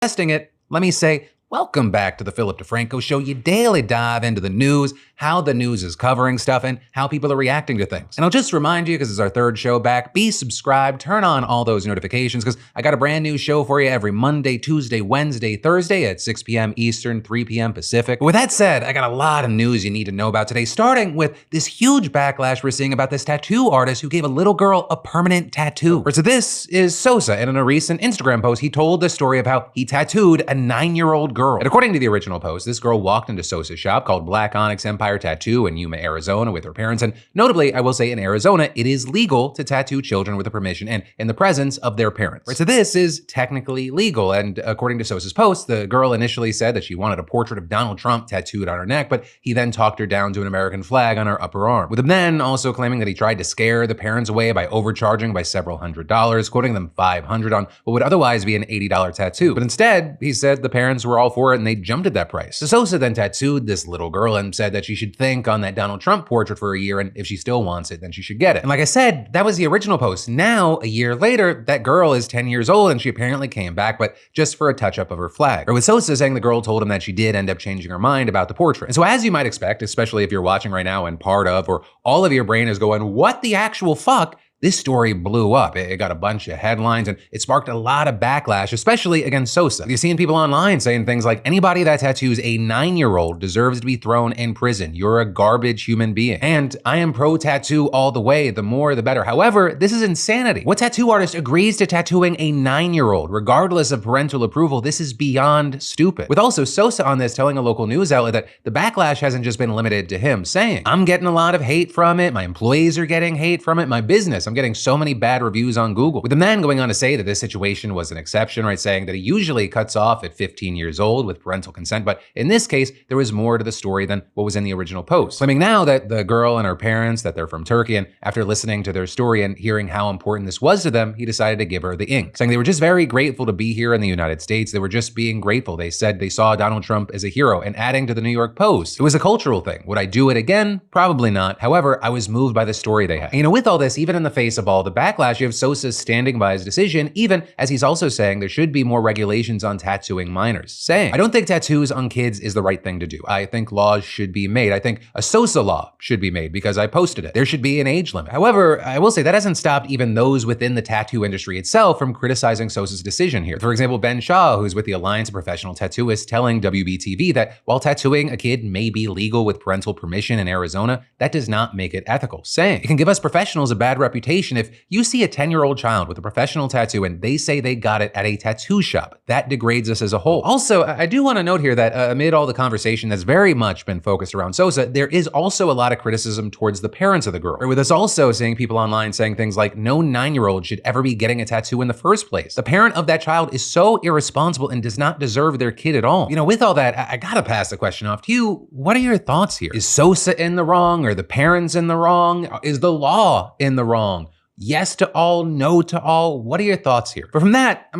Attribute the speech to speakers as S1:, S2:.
S1: Testing it, let me say, welcome back to the Philip DeFranco Show. You daily dive into the news, how the news is covering stuff, and how people are reacting to things. And I'll just remind you, because it's our third show back, be subscribed, turn on all those notifications, because I got a brand new show for you every Monday, Tuesday, Wednesday, Thursday at 6 p.m. Eastern, 3 p.m. Pacific. But with that said, I got a lot of news you need to know about today, starting with this huge backlash we're seeing about this tattoo artist who gave a little girl a permanent tattoo. So this is Sosa, and in a recent Instagram post, he told the story of how he tattooed a 9-year-old girl. And according to the original post, this girl walked into Sosa's shop called Black Onyx Empire Tattoo in Yuma, Arizona with her parents. And notably, I will say in Arizona, it is legal to tattoo children with the permission and in the presence of their parents. Right, so this is technically legal. And according to Sosa's post, the girl initially said that she wanted a portrait of Donald Trump tattooed on her neck, but he then talked her down to an American flag on her upper arm. With him then also claiming that he tried to scare the parents away by overcharging by several $100s, quoting them $500 on what would otherwise be an $80 tattoo. But instead, he said the parents were all for it and they jumped at that price. So Sosa then tattooed this little girl and said that she should think on that Donald Trump portrait for a year, and if she still wants it, then she should get it. And like I said, that was the original post. Now, a year later, that girl is 10 years old and she apparently came back, but just for a touch-up of her flag. Or with Sosa saying the girl told him that she did end up changing her mind about the portrait. And so as you might expect, especially if you're watching right now and part of, or all of your brain is going, what the actual fuck? This story blew up. It got a bunch of headlines and it sparked a lot of backlash, especially against Sosa. You've seen people online saying things like, anybody that tattoos a 9-year-old deserves to be thrown in prison. You're a garbage human being. And I am pro-tattoo all the way, the more the better. However, this is insanity. What tattoo artist agrees to tattooing a 9-year-old, regardless of parental approval? This is beyond stupid. With also Sosa on this telling a local news outlet that the backlash hasn't just been limited to him, saying, I'm getting a lot of hate from it, my employees are getting hate from it, my business, I'm getting so many bad reviews on Google. With the man going on to say that this situation was an exception, right? Saying that he usually cuts off at 15 years old with parental consent, but in this case, there was more to the story than what was in the original post. Claiming now that the girl and her parents, that they're from Turkey, and after listening to their story and hearing how important this was to them, he decided to give her the ink. Saying they were just very grateful to be here in the United States. They were just being grateful. They said they saw Donald Trump as a hero, and adding to the New York Post, it was a cultural thing. Would I do it again? Probably not. However, I was moved by the story they had. And, with all this, even in the face of all the backlash, you have Sosa standing by his decision, even as he's also saying there should be more regulations on tattooing minors. Saying, I don't think tattoos on kids is the right thing to do. I think laws should be made. I think a Sosa law should be made because I posted it. There should be an age limit. However, I will say that hasn't stopped even those within the tattoo industry itself from criticizing Sosa's decision here. For example, Ben Shaw, who's with the Alliance of Professional Tattooists, telling WBTV that while tattooing a kid may be legal with parental permission in Arizona, that does not make it ethical. Saying, it can give us professionals a bad reputation if you see a 10-year-old child with a professional tattoo and they say they got it at a tattoo shop. That degrades us as a whole. Also, I do want to note here that amid all the conversation that's very much been focused around Sosa, there is also a lot of criticism towards the parents of the girl. With us also seeing people online saying things like, no 9-year-old should ever be getting a tattoo in the first place. The parent of that child is so irresponsible and does not deserve their kid at all. With all that, I gotta pass the question off to you. What are your thoughts here? Is Sosa in the wrong? Are the parents in the wrong? Is the law in the wrong? Yes to all, no to all? What are your thoughts here? But from that,